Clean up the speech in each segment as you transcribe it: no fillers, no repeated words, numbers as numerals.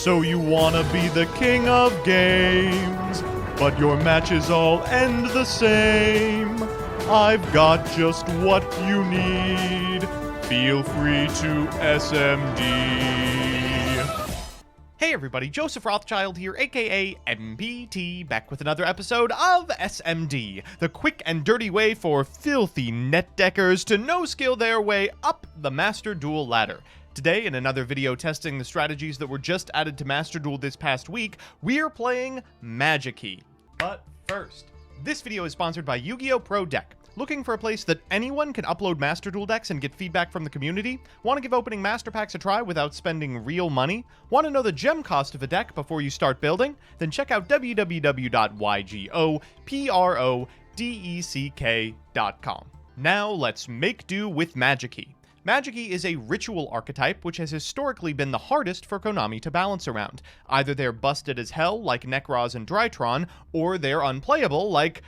So you wanna be the king of games, but your matches all end the same. I've got just what you need. Feel free to SMD. Hey everybody, Joseph Rothschild here, aka MPT, back with another episode of SMD, the quick and dirty way for filthy netdeckers to no-skill their way up the Master Duel ladder. Today, in another video testing the strategies that were just added to Master Duel this past week, we're playing Magikey. But first, this video is sponsored by Yu-Gi-Oh! Pro Deck. Looking for a place that anyone can upload Master Duel decks and get feedback from the community? Want to give opening Master Packs a try without spending real money? Want to know the gem cost of a deck before you start building? Then check out www.ygoprodeck.com. Now let's make do with Magikey. Magikey is a ritual archetype which has historically been the hardest for Konami to balance around. Either they're busted as hell like Nekroz and Drytron, or they're unplayable like,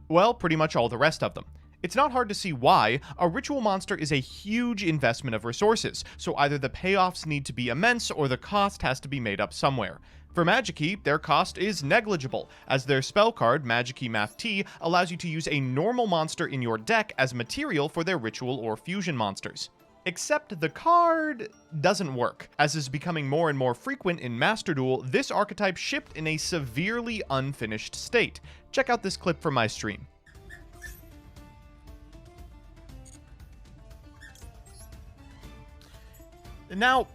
well, pretty much all the rest of them. It's not hard to see why. A ritual monster is a huge investment of resources, so either the payoffs need to be immense or the cost has to be made up somewhere. For Magikey, their cost is negligible, as their spell card, Magikey Maftehl, allows you to use a normal monster in your deck as material for their ritual or fusion monsters. Except the card doesn't work. As is becoming more and more frequent in Master Duel, this archetype shipped in a severely unfinished state. Check out this clip from my stream. Now,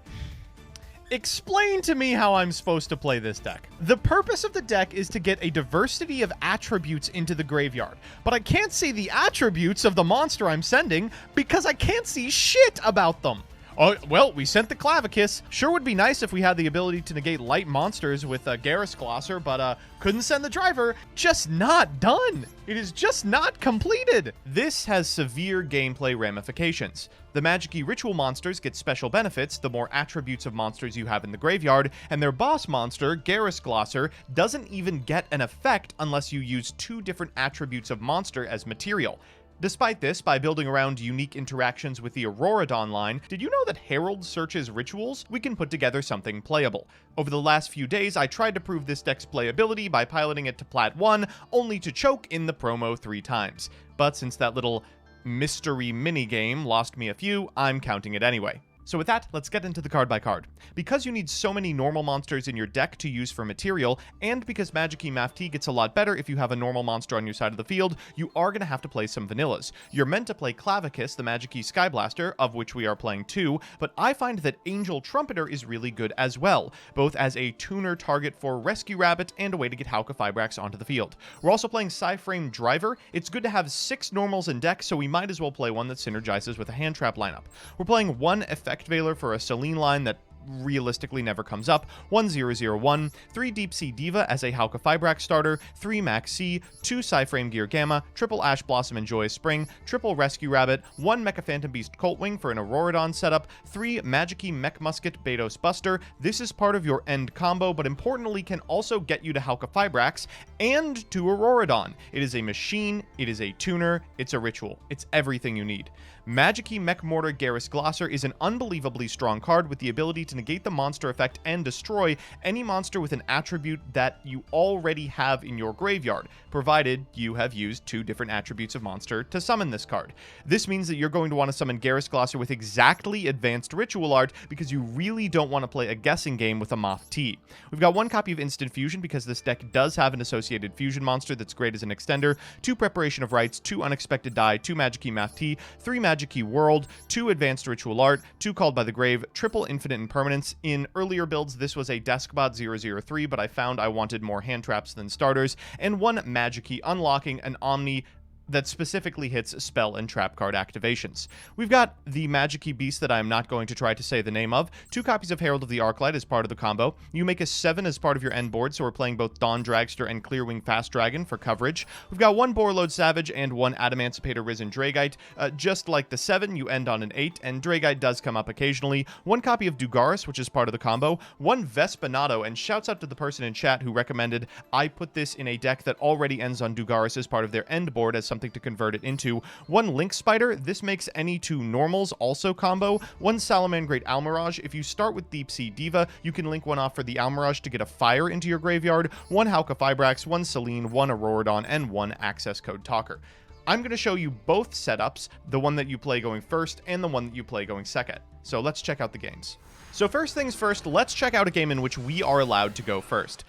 explain to me how I'm supposed to play this deck. The purpose of the deck is to get a diversity of attributes into the graveyard, but I can't see the attributes of the monster I'm sending because I can't see shit about them. Oh, well, we sent the Clavicus. Sure would be nice if we had the ability to negate light monsters with Garrus Glosser, but couldn't send the driver. Just not done. It is just not completed. This has severe gameplay ramifications. The Magikey ritual monsters get special benefits the more attributes of monsters you have in the graveyard, and their boss monster, Garrus Glosser, doesn't even get an effect unless you use two different attributes of monster as material. Despite this, by building around unique interactions with the Auroradon line, did you know that Herald searches rituals? We can put together something playable. Over the last few days, I tried to prove this deck's playability by piloting it to Plat 1, only to choke in the promo 3 times. But since that little mystery minigame lost me a few, I'm counting it anyway. So with that, let's get into the card by card. Because you need so many normal monsters in your deck to use for material, and because Magikey Maftehl gets a lot better if you have a normal monster on your side of the field, you are going to have to play some vanillas. You're meant to play Clavicus, the Magikey Skyblaster, of which we are playing 2, but I find that Angel Trumpeter is really good as well, both as a tuner target for Rescue Rabbit and a way to get Hauka Fibrax onto the field. We're also playing Psyframe Driver. It's good to have 6 normals in deck, so we might as well play one that synergizes with a hand trap lineup. We're playing 1 Effect Veiler for a Selene line that realistically never comes up, 1001, 3 Deep Sea Diva as a Hauka Fibrax starter, 3 Max C, 2 Psyframe Gear Gamma, triple Ash Blossom and Joyous Spring, triple Rescue Rabbit, 1 Mecha Phantom Beast Coltwing for an Auroradon setup, 3 Magikey Mech Musket Betos Buster. This is part of your end combo, but importantly can also get you to Hauka Fibrax and to Auroradon. It is a machine, it is a tuner, it's a ritual. It's everything you need. Magikey Mech Mortar Garrus Glosser is an unbelievably strong card with the ability to negate the monster effect and destroy any monster with an attribute that you already have in your graveyard, provided you have used 2 different attributes of monster to summon this card. This means that you're going to want to summon Garrus Glosser with exactly advanced ritual art because you really don't want to play a guessing game with a Maftehl. We've got 1 copy of Instant Fusion because this deck does have an associated fusion monster that's great as an extender, 2 Preparation of Rites, 2 Unexpected Die, 2 Magikey Maftehl, 3 Magikey World, 2 Advanced Ritual Art, 2 Called by the Grave, triple Infinite Impermanence. In earlier builds, this was a Deskbot 003, but I found I wanted more hand traps than starters, and 1 Magikey unlocking an Omni that specifically hits spell and trap card activations. We've got the Magikey Beast that I'm not going to try to say the name of, 2 copies of Herald of the Arclight as part of the combo. You make a 7 as part of your end board, so we're playing both Dawn Dragster and Clearwing Fast Dragon for coverage. We've got 1 Borreload Savage and 1 Adamancipator Risen Dragite. Just like the 7, you end on an 8, and Dragite does come up occasionally. 1 copy of Dugaris, which is part of the combo. 1 Vespinato, and shouts out to the person in chat who recommended I put this in a deck that already ends on Dugaris as part of their end board as something something to convert it into. 1 Link Spider, this makes any 2 normals also combo. 1 Salamangreat Almirage, if you start with Deep Sea Diva, you can link one off for the Almirage to get a fire into your graveyard. 1 Halqifibrax, 1 Selene, 1 Auroradon, and 1 Access Code Talker. I'm going to show you both setups, the one that you play going first and the one that you play going second. So let's check out the games. So first things first, let's check out a game in which we are allowed to go first.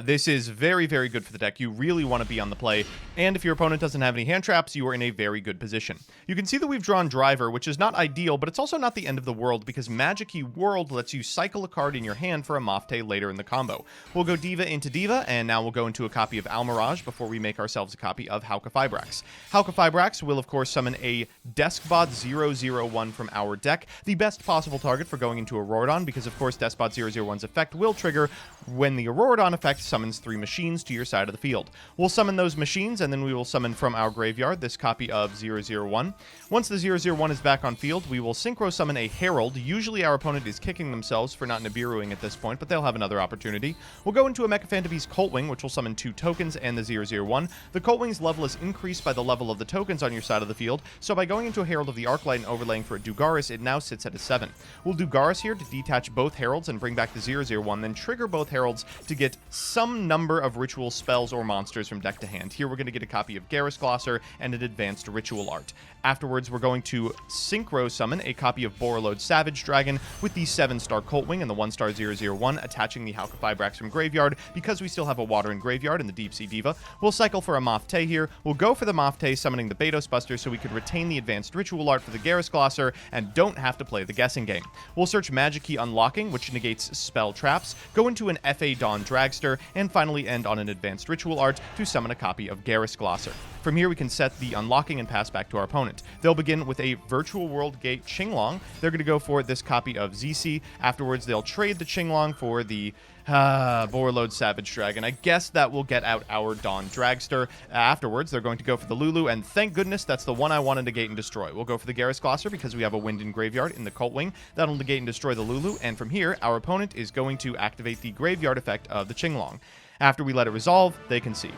This is very, very good for the deck. You really want to be on the play, and if your opponent doesn't have any hand traps, you are in a very good position. You can see that we've drawn Driver, which is not ideal, but it's also not the end of the world, because Magikey World lets you cycle a card in your hand for a Maftehl later in the combo. We'll go Diva into Diva, and now we'll go into a copy of Almirage before we make ourselves a copy of Halqifibrax. Halqifibrax will, of course, summon a Deskbot 001 from our deck, the best possible target for going into Auroradon, because, of course, Deskbot 001's effect will trigger when the Auroradon effect summons 3 machines to your side of the field. We'll summon those machines, and then we will summon from our graveyard this copy of 001. Once the 001 is back on field, we will synchro summon a Herald. Usually our opponent is kicking themselves for not Nibiruing at this point, but they'll have another opportunity. We'll go into a Mechaphantabeast Coltwing, which will summon 2 tokens and the 001. The Coltwing's level is increased by the level of the tokens on your side of the field, so by going into a Herald of the Arclight and overlaying for a Dugaris, it now sits at a 7. We'll Dugaris here to detach both Heralds and bring back the 001, then trigger both Heralds to get some number of ritual spells or monsters from deck to hand. Here we're going to get a copy of Garrus Glosser and an advanced ritual art. Afterwards, we're going to synchro summon a copy of Borreload Savage Dragon with the 7-star Coltwing and the 1-star 001, attaching the Halqifibrax from graveyard because we still have a Water in graveyard in the Deep Sea Diva. We'll cycle for a Maftehl here. We'll go for the Maftehl, summoning the Betos Buster so we could retain the advanced ritual art for the Garrus Glosser and don't have to play the guessing game. We'll search Magikey Unlocking, which negates spell traps, go into an FA Dawn Dragster, and finally end on an advanced ritual art to summon a copy of Garrus Glosser. From here, we can set the unlocking and pass back to our opponent. They'll begin with a Virtual World Gate Qinglong. They're going to go for this copy of ZC. Afterwards, they'll trade the Qinglong for the Borreload Savage Dragon. I guess that will get out our Dawn Dragster. Afterwards, they're going to go for the Lulu, and thank goodness that's the one I want to negate and destroy. We'll go for the Garrus Glosser because we have a Wind in graveyard in the Coltwing. That'll negate and destroy the Lulu, and from here, our opponent is going to activate the graveyard effect of the Qinglong. After we let it resolve, they concede.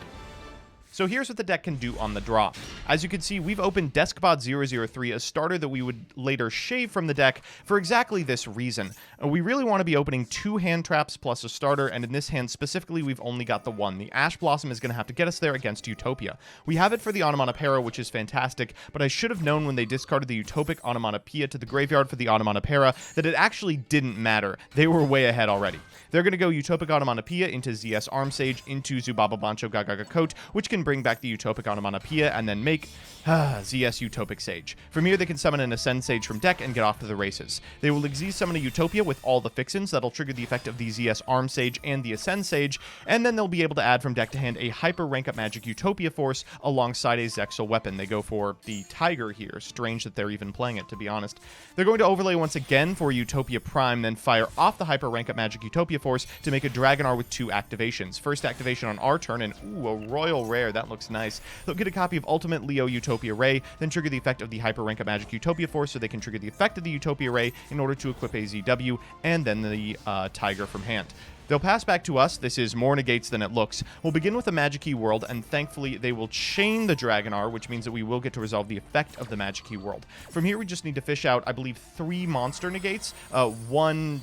So here's what the deck can do on the draw. As you can see, we've opened Deskbot 003, a starter that we would later shave from the deck for exactly this reason. We really want to be opening 2 hand traps plus a starter, and in this hand specifically, we've only got the 1. The Ash Blossom is going to have to get us there against Utopia. We have it for the Onomatopoeia, which is fantastic, but I should have known when they discarded the Utopic Onomatopoeia to the graveyard for the Onomatopoeia that it actually didn't matter. They were way ahead already. They're going to go Utopic Onomatopoeia into ZS Armsage into Zubaba Bancho Gagaga Coat, which can bring back the Utopic Onomatopoeia and then make ZS Utopic Sage. From here, they can summon an Ascend Sage from deck and get off to the races. They will Xyz summon a Utopia with all the fixins. That'll trigger the effect of the ZS Arm Sage and the Ascend Sage, and then they'll be able to add from deck to hand a Hyper Rank Up Magic Utopia Force alongside a Zexal weapon. They go for the Tiger here. Strange that they're even playing it, to be honest. They're going to overlay once again for Utopia Prime, then fire off the Hyper Rank Up Magic Utopia Force to make a Dragonar with 2 activations. First activation on our turn, and ooh, a Royal Rare. That looks nice. They'll get a copy of Ultimate Leo Utopia Ray, then trigger the effect of the Hyper Rank Up Magic Utopia Force so they can trigger the effect of the Utopia Ray in order to equip a ZW, and then the Tiger from hand. They'll pass back to us. This is more negates than it looks. We'll begin with a Magikey World, and thankfully they will chain the Dragonar, which means that we will get to resolve the effect of the Magikey World. From here, we just need to fish out, I believe, 3 monster negates, 1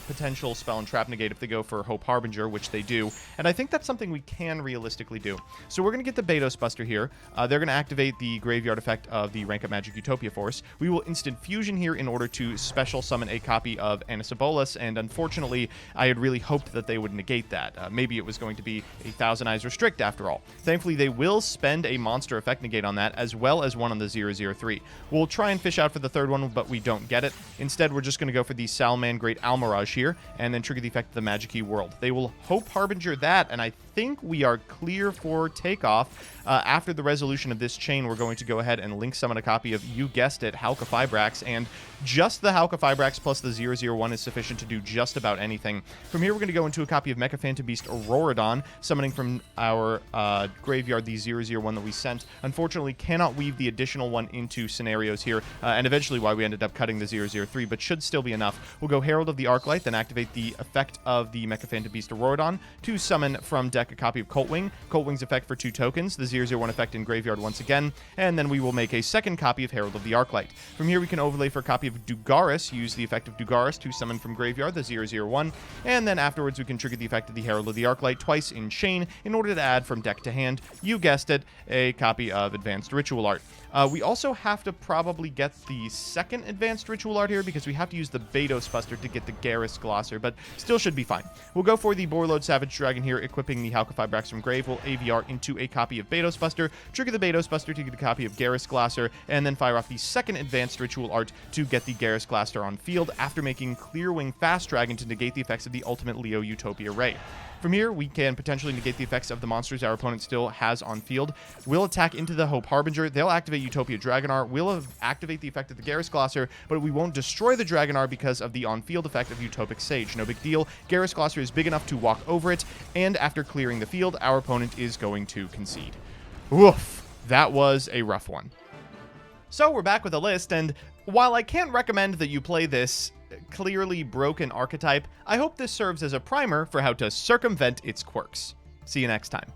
potential spell and trap negate if they go for Hope Harbinger, which they do, and I think that's something we can realistically do. So we're going to get the Betos Buster here. They're going to activate the graveyard effect of the Rank Up Magic Utopia Force. We will Instant Fusion here in order to special summon a copy of Anisabolas, and unfortunately, I had really hoped that they would negate that. Maybe it was going to be a Thousand Eyes Restrict after all. Thankfully, they will spend a monster effect negate on that, as well as one on the 003. We'll try and fish out for the 3rd one, but we don't get it. Instead, we're just going to go for the Salamangreat Almirage here, and then trigger the effect of the Magikey World. They will Hope Harbinger that, and I think we are clear for takeoff. After the resolution of this chain, we're going to go ahead and link summon a copy of, you guessed it, Halqifibrax, and just the Halqifibrax plus the 001 is sufficient to do just about anything. From here, we're going to go into a copy of Mechaphantabeast Auroradon, summoning from our graveyard the 001 that we sent. Unfortunately, cannot weave the additional one into scenarios here, and eventually why we ended up cutting the 003, but should still be enough. We'll go Herald of the Arclight, then activate the effect of the Mechaphantabeast Auroradon to summon from deck deck a copy of Coltwing. Coltwing's effect for 2 tokens, the 0/0/1 effect in graveyard once again, and then we will make a second copy of Herald of the Arclight. From here, we can overlay for a copy of Dugaris, use the effect of Dugaris to summon from graveyard the 0/0/1, and then afterwards we can trigger the effect of the Herald of the Arclight twice in chain in order to add from deck to hand, you guessed it, a copy of Advanced Ritual Art. We also have to probably get the second Advanced Ritual Art here because we have to use the Bedos Buster to get the Garrus Glosser, but still should be fine. We'll go for the Borreload Savage Dragon here, equipping the Halqifibrax Brax from Grave. We'll AVR into a copy of Bedos Buster, trigger the Bedos Buster to get a copy of Garrus Glosser, and then fire off the second Advanced Ritual Art to get the Garrus Glosser on field after making Clearwing Fast Dragon to negate the effects of the Ultimate Leo Utopia Ray. From here, we can potentially negate the effects of the monsters our opponent still has on field. We'll attack into the Hope Harbinger. They'll activate Utopia Dragonar. We'll activate the effect of the Garrus Glosser, but we won't destroy the Dragonar because of the on-field effect of Utopic Sage. No big deal. Garrus Glosser is big enough to walk over it, and after clearing the field, our opponent is going to concede. Woof. That was a rough one. So we're back with a list, and while I can't recommend that you play this clearly broken archetype, I hope this serves as a primer for how to circumvent its quirks. See you next time.